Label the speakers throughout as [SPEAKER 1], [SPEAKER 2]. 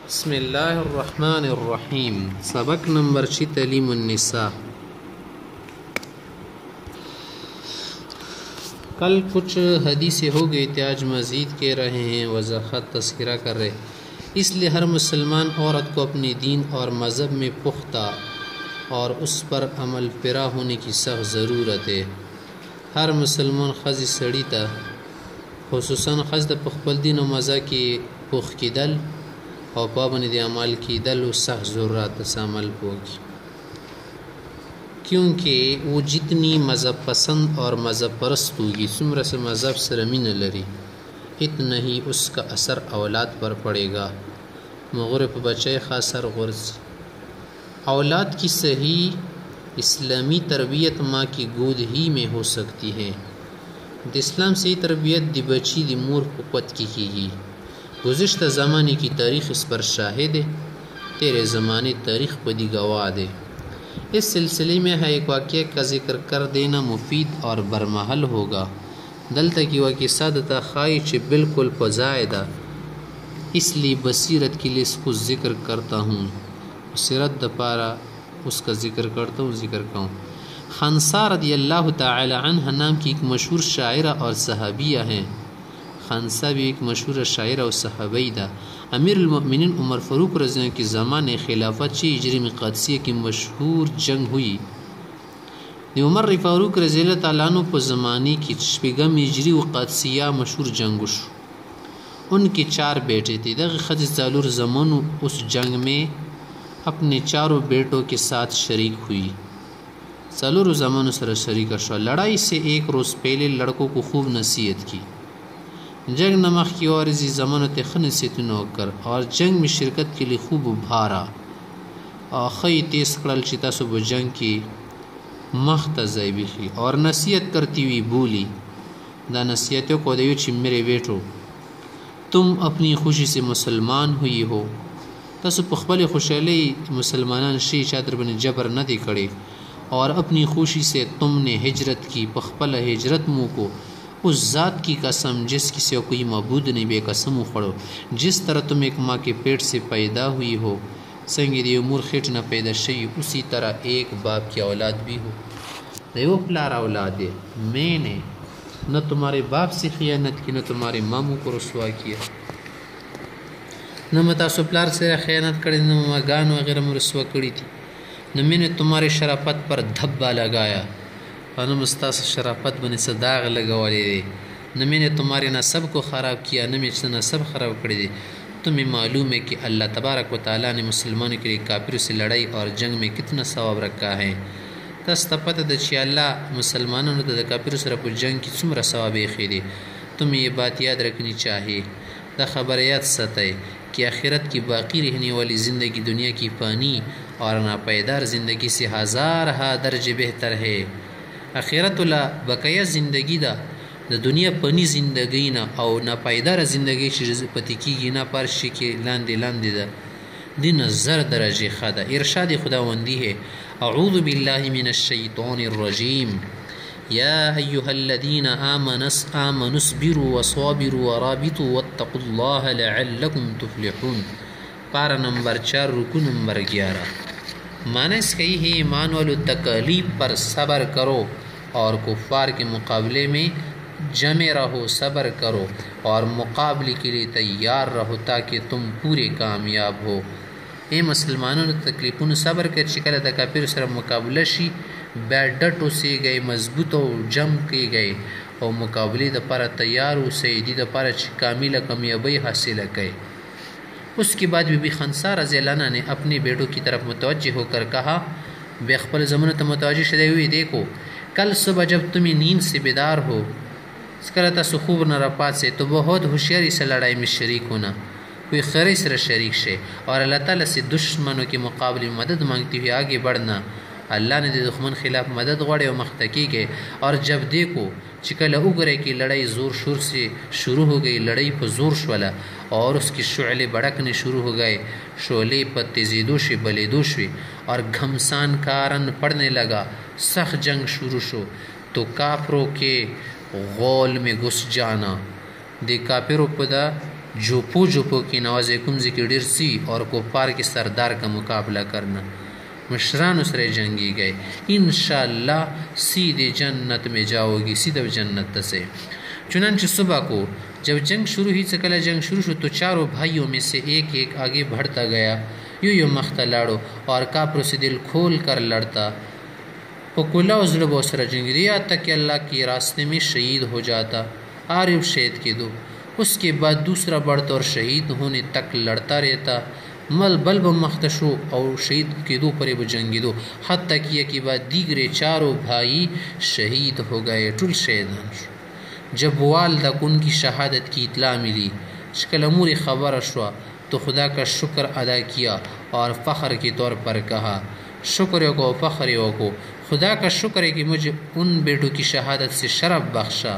[SPEAKER 1] बिस्मिल्लाहिर्रहमानिर्रहीम। सबक नंबर 6 तलीम उन्निसा। कल कुछ हदीसें हो गई थी, आज मज़ीद कह रहे हैं, वज़ाहत तज़किरा कर रहे। इसलिए हर मुसलमान औरत को अपने दीन और मज़हब में पुख्ता और उस पर अमल पेरा होने की सख्त ज़रूरत है। हर मुसलमान खज़ सड़ी था खुसूसन खज़ द खपल दीन और मज़ा की पुख की दल और पाबंद अमल की दल सख्त ज़रूरत अमल होगी, क्योंकि वो जितनी मज़हब पसंद और मज़हब परस्त होगी, सुमर से मज़हब से रमी न लरी, इतना ही उसका असर औलाद पर पड़ेगा। मग़रब बच्चे ख़ासर गुर्ज औलाद की सही इस्लामी तरबियत माँ की गोद ही में हो सकती है। इस्लाम से तरबियत दी बच्ची दी मोर पुकत की गुज़िश्ता ज़माने की तारीख़ इस पर शाहिद है, तेरे ज़माने तारीख़ पर दी गवाह है। इस सिलसिले में है एक वाक़या का ज़िक्र कर देना मुफीद और बरमहल होगा। दलता की वाक़या सादता ख़ाइश बिल्कुल पज़ायदा, इसलिए बसीरत के लिए इसको ज़िक्र करता हूँ, सिरत दपारा उसका ज़िक्र करता हूँ। खनसाء रज़ियल्लाहु ताला अन्हा नाम की एक मशहूर शायरा और सहाबिया हैं। खनसाء भी एक मशहूर शायरा और सहाबी था। अमीरुल मोमिनीन उमर फ़ारूक रज़ी अल्लाह के ज़माने खिलाफत 6 हिजरी में क़ादसिया की मशहूर जंग हुई। उमर फ़ारूक रज़ी अल्लाह ताला अन्हु पर ज़माने की 6 हिजरी व क़ादसिया मशहूर जंग हुई। उनके 4 बेटे थे। दग़ खज़ ज़ालुर ज़मान उस जंग में अपने 4 बेटों के साथ शरीक हुई। ज़ालुर ज़मान सर शरीक शो। लड़ाई से एक रोज़ पहले लड़कों को खूब नसीहत की। जंग नमक की और इसी ज़मानत खन से तुनकर और जंग में शिरकत के लिए खूब उभारा और खई तेज कड़ल चिता सुबह जंग की मख्तज़ैबी की और नसीहत करती हुई बोली, दा नसीहतों को देवी छि मेरे बेटो, तुम अपनी खुशी से मुसलमान हुई हो, तस पखबल खुशहाली मुसलमान शी चादर बने जबर न दे कड़े और अपनी खुशी से तुमने हिजरत की। पखबल हिजरत मुँह को उस ज़ात की कसम जिसकी से कोई मबूद नहीं, बेकसम उखड़ो। जिस तरह तुम एक माँ के पेट से पैदा हुई हो, संगीत उमूर खेट न पैदा शई, उसी तरह एक बाप की औलाद भी हो। वो प्यारा औलाद है, मैंने न तुम्हारे बाप से खियानत की, न तुम्हारे मामू को रसवा किया, न मतासो प्यार से खियानत करी, न मगान वगैरह में रसवा करी थी, न मैंने तुम्हारे शराफत पर धब्बा लगाया और न मुस्तास शराफत बने से दाग लगवाले दे, न मैंने तुम्हारे नसब को ख़राब किया, न मैं नसब ख़राब कर दे। तुम्हें मालूम है कि अल्लाह तबारक व तआला ने मुसलमानों के लिए काफिरों से लड़ाई और जंग में कितना सवाब रखा है। तस तपत दची अल्लाह मुसलमानों ने तो काफिरों से रखो जंग की सुमरा सवाब खेदे। तुम्हें ये बात याद रखनी चाहिए, द खबर याद सतए कि आखिरत की बाकी रहने वाली ज़िंदगी दुनिया की फ़ानी और नापायदार ज़िंदगी से हज़ार दर्जे बेहतर है। आखिरत ला बकाया ज़िंदगी दा द दुनिया पनी ज़िंदगी ना और नापायदार ज़िंदगी पति की ना पारशी के लांदे लांदे दा दिन ज़र दरजे खादा। इरशाद खुदावंदी है, अऊज़ु बिल्लाहि मिनश शैतानिर रजीम, या अय्युहल्लज़ीना आमनुस्बिरु वसाबिरु वराबितु वत्तकुल्लाह लअल्लकुम तुफ्लिहून। पारा नंबर 4 रुकू नंबर 11। माना इसका ही है, ईमान वालों तकलीफ पर सब्र करो और कुफ़ार के मुकाबले में जमे रहो, सब्र करो और मुकाबले के लिए तैयार रहो ताकि तुम पूरे कामयाब हो। ए मुसलमानों ने तकलीफ़ों सब्र कर शिकल तकाफिर सर मुकाबला शी बैडटो से गए, मजबूत और जम के गए और मुकाबले द पर तैयार हो सईदी द पर कामिल कामयाबी हासिल गए। उसके बाद बीबी खनसाء रज़ी अल्लाह अन्हा ने अपने बेटों की तरफ मुतवज्जह होकर कहा, बेखबल ज़माना तो मुतवज्जह शदे हुई, देखो कल सुबह जब तुम्हें नींद से बेदार हो इसका सुखूब न रपात से तो बहुत होशियारी से लड़ाई में शरीक होना, कोई खैर से शरीक शे और अल्लाह ताला से दुश्मनों के मुकाबले में मदद मांगती हुई आगे बढ़ना। अल्लाह ने दुश्मन खिलाफ मदद गड़े और मख्तकी गए और जब देखो चिकल उगरे की लड़ाई ज़ोर शोर से शुरू हो गई, लड़ाई पर जोर शवाला और उसके शोले भड़कने शुरू हो गए, शोले पर तेज़ीदोश बलेदोश और घमसान कारन पड़ने लगा। सख्त जंग शुरू शो तो काफरों के गौल में घुस जाना, दे काफिरों पदा جوپو کی نوازے کم ذکر ډیر سی اور کفار کے سردار کا مقابلہ کرنا. مشران سره جنگی گئے. انشاءاللہ سیدھے جنت میں جاؤ گی، سیدھے جنت سے. چنانچہ صبح کو جب جنگ شروع ہوئی، سکلا جنگ شروع ہو تو چاروں بھائیوں میں سے ایک ایک آگے بڑھتا گیا، یو مخته لاړو اور کافروں سے دل کھول کر لڑتا. پکولا ازل بہت سارا جنگ دیا تک کہ اللہ کے راستے میں شہید ہو جاتا. عارف شہید کے دو، اس کے بعد دوسرا بڑھتا اور شہید ہونے تک لڑتا رہتا. مل بلب مختشو اور شہید کے دو پر جنگی دو حتیٰ کہ یہ بعد دیگرے چاروں بھائی شہید ہو گئے، ټول شہیدان شو. جب والدہ کو ان کی شہادت کی اطلاع ملی، شکل امور خبر شوا تو خدا کا شکر ادا کیا اور فخر کے طور پر کہا، شکر کو فخر کو، خدا کا شکر ہے کہ مجھے ان بیٹوں کی شہادت سے شرف بخشا.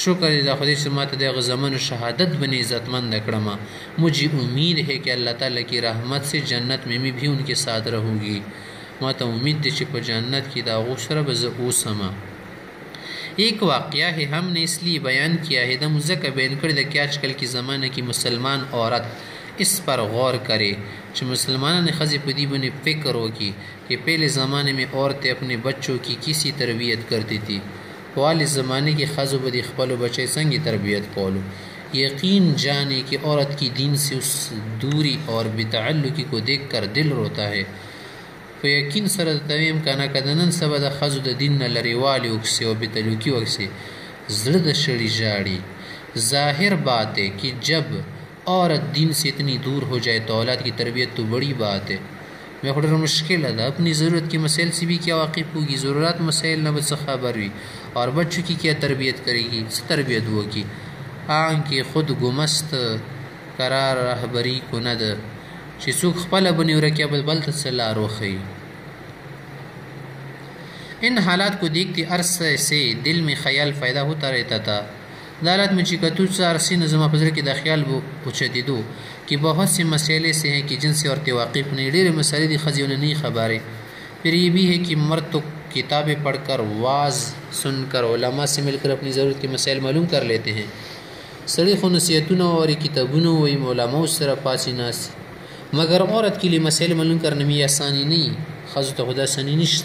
[SPEAKER 1] شکر دا خدای سے ماته د زمن شہادت بنی عزت مند کړما. مجھے امید ہے کہ اللہ تعالیٰ کی رحمت سے جنت میں بھی ان کے ساتھ رہوں گی. ماته امید دی چې په جنت کی دا غوسره به زه اوسما. ایک واقعہ ہے ہم نے اس لیے بیان کیا ہے دا مزکہ بیان کر دا کہ آج کل کی زمانہ کی مسلمان عورت اس پر غور کرے کہ مسلمانوں نے خزی پدی بنے فکر ہو کی کہ پہلے زمانے میں عورتیں اپنے بچوں کی کسی تربیت کرتی تھی. حوال زمانے کی خزو بدی خپل بچے سنگی تربیت کولو. یقین جانے کہ عورت کی دین سے اس دوری اور بتعلقی کو دیکھ کر دل روتا ہے. په یقین سره د تویم کنه کدنن سبا د خزو د دین نه لریوالي وکسي او بتلوکی وکسي زړه د شړی جاړي. ظاہر بات ہے کہ جب عورت دین سے اتنی دور ہو جائے تو اولاد کی تربیت تو بڑی بات ہے. میں خود مشکل ہے اپنی ضرورت کے مسائل سے بھی کیا واقف ہوگی، ضرورت مسائل نہ بس خبر ہوئی اور بچوں کی کیا تربیت کرے گی، تربیت ہوگی. آن کے خود گمست قرار رہبری کو ند چې څوک خپله بني ورکیا بل ته څه لار وښیي. ان حالات کو دیکھتے عرصے سے دل میں خیال پیدا ہوتا رہتا تھا. عدالت میں چکتو عرصی نظم پذر کے دا خیال پوچھتی دو کہ بہت سے مسئلے ایسے ہیں کہ جن سے عورتیں واقف نہیں. ڈیر مسئلے دی خزیوں نے نہیں خبریں. پھر یہ بھی ہے کہ مرد تو کتابیں پڑھ کر واز سن کر علماء سے مل کر اپنی ضرورت کے مسائل معلوم کر لیتے ہیں. سڑی خو نصیحتونو اور کتابونو وی علماء سره پاسی ناسی، مگر عورت کے لیے مسائل معلوم کرنے میں آسانی نہیں. خزو تو خدا سنی نشت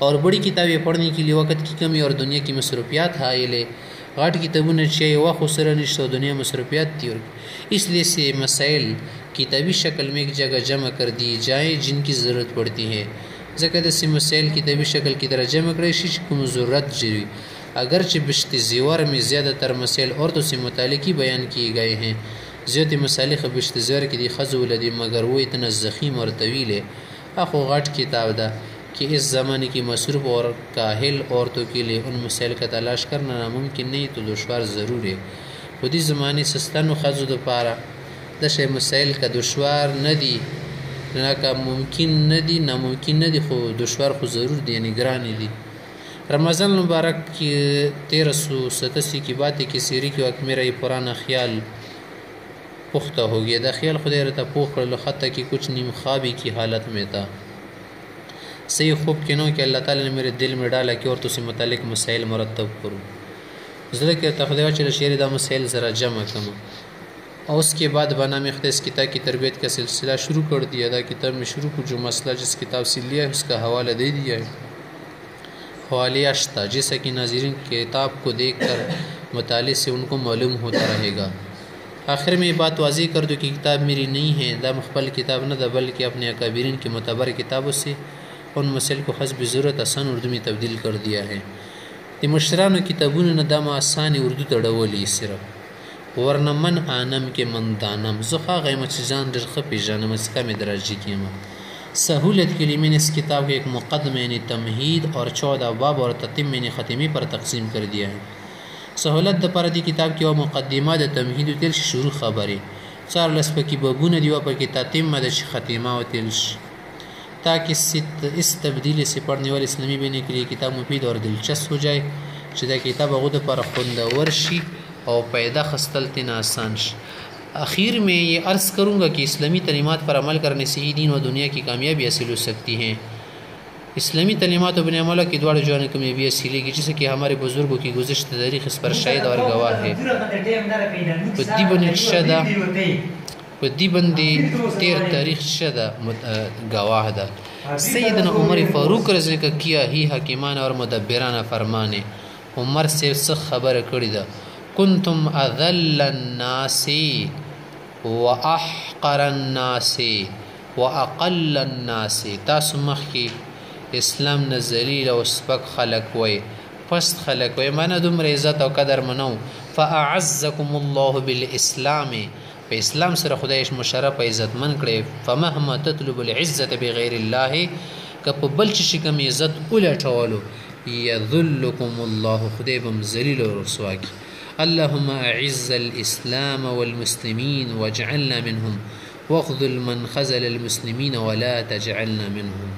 [SPEAKER 1] اور بڑی کتابیں پڑھنے کے لیے وقت کی کمی اور دنیا کی مصروفیات حائل ہے. غاٹ کتابوں چاہیے وقت سره نشت اور دنیا مصروفیات تھی، اور اس لیے سے مسائل کتابی شکل میں ایک جگہ جمع کر دی جائیں جن کی ضرورت پڑتی ہے. ذکر سے مسائل کتابی شکل کی طرح جمع کرے شیش کو ضرورت جری. اگرچہ بشت زیور میں زیادہ تر مسائل عورتوں سے متعلق ہی بیان کیے گئے ہیں. زیادہ مسائل بشت زیور کی دی خزو لدی، مگر وہ اتنا زخیم اور طویل ہے. آخو غاٹ کتاب دا کہ اس زمانے کی مصروف اور کاہل عورتوں کے لیے ان مسائل کا تلاش کرنا ناممکن نہیں تو دشوار ضرور ہے. خودی زمانے سستان و خزو دا پارا دش مسائل کا دشوار ندی، نہ کا ممکن ندی، ناممکن ندی، خو دشوار خو ضرور دی، یعنی گرانی دی. رمضان مبارک کی 1387 کی بات ہے کہ سیری کے وقت میرا یہ پرانا خیال پختہ ہو گیا. دا خیال خدا رہتا پوخ کر لو حتیٰ کہ کچھ نیم خوابی کی حالت میں تھا. صحیح خوب کنوں کہ اللہ تعالیٰ نے میرے دل میں ڈالا کہ عورتوں سے متعلق مسائل مرتب کروں. ذرا کہ تخدیوہ چلے شعر دا مسائل ذرا جمع کما، اور اس کے بعد بنا میں اس کتاب کی تربیت کا سلسلہ شروع کر دیا. دا کتاب میں شروع کو جو مسئلہ جس کتاب سے لیا ہے اس کا حوالہ دے دیا ہے. حوالے اشتا جیسا کہ ناظرین کتاب کو دیکھ کر مطالعے سے ان کو معلوم ہوتا رہے گا. آخر میں یہ بات واضح کر دو کہ کتاب میری نہیں ہے، دا مخبل کتاب نہ دا بلکہ اپنے اکابرین کی معتبر کتابوں سے ان مسائل کو حسب ضرورت آسان اردو میں تبدیل کر دیا ہے. دی مشرانو کتابوں نے ندام آسان اردو تڑولی صرف ورنہ من آنم کے من دانم زخا غیمت جان درخ پی جانم اس کا میں دراجی کیما. سہولت کے لیے میں نے اس کتاب کے ایک مقدمہ یعنی تمہید اور 14 باب اور تتم میں نے ختمی پر تقسیم کر دیا ہے. سہولت د پر دی کتاب کی و مقدمہ د تمہید و تلش شروع خبری چار لسپ کی ببون دیوا پر کی تتم د ختمہ و تلش، تاکہ اس تبدیلی سے پڑھنے والے اسلامی بننے کے لیے کتاب مفید اور دلچسپ ہو جائے. شدہ کتاب غد پر خوندور شی اور پیدا خستلتن آسان شی. آخر میں یہ عرض کروں گا کہ اسلامی تعلیمات پر عمل کرنے سے ہی دین و دنیا کی کامیابی حاصل ہو سکتی ہیں. इस्लामी तालीमात और अमला की द्वारा जो कमी वसीले की जैसे कि हमारे बुज़ुर्गों की गुज़िश्ता तारीख़ इस पर शाहिद और गवाह है। पद्दीबंदी 13 तारीख़ शदा गवाह दा। सैयदना उमर फ़ारूक रज़ी का किया ही हकीमाना और मुदब्बिराना फरमाने। उमर से सख्त खबर कड़ी दा कुंतुम अज़ल्लन्नासी व अहक़रन्नासी व अक़ल्लन्नासी। तासु मख़ी इस्लाम न ज़लील और स्पक खलक वय पस्त खलक वय माना दुमरे इज़्ज़त और कदर मनाऊ। फ़अअज़्ज़कुमुल्लाहु बिल इस्लाम पे इस्लाम सर खुदाइश मुशर्रफ इज़्ज़त मन करे। फ़महमा ततलुबुल इज़्ज़त बिग़ैरिल्लाह कप बल चिकम इज़्ज़त उलटवालो यज़ुल्लुकुमुल्लाहु खुदे बम ज़लील और रसवा की। अल्लाहुम्मा अइज़्ज़ल इस्लाम वल मुस्लिमीन वजअलना मिनहुम वख़्ज़ुल मन ख़ज़ल अल मुस्लिमीन वला तजअलना मिनहुम।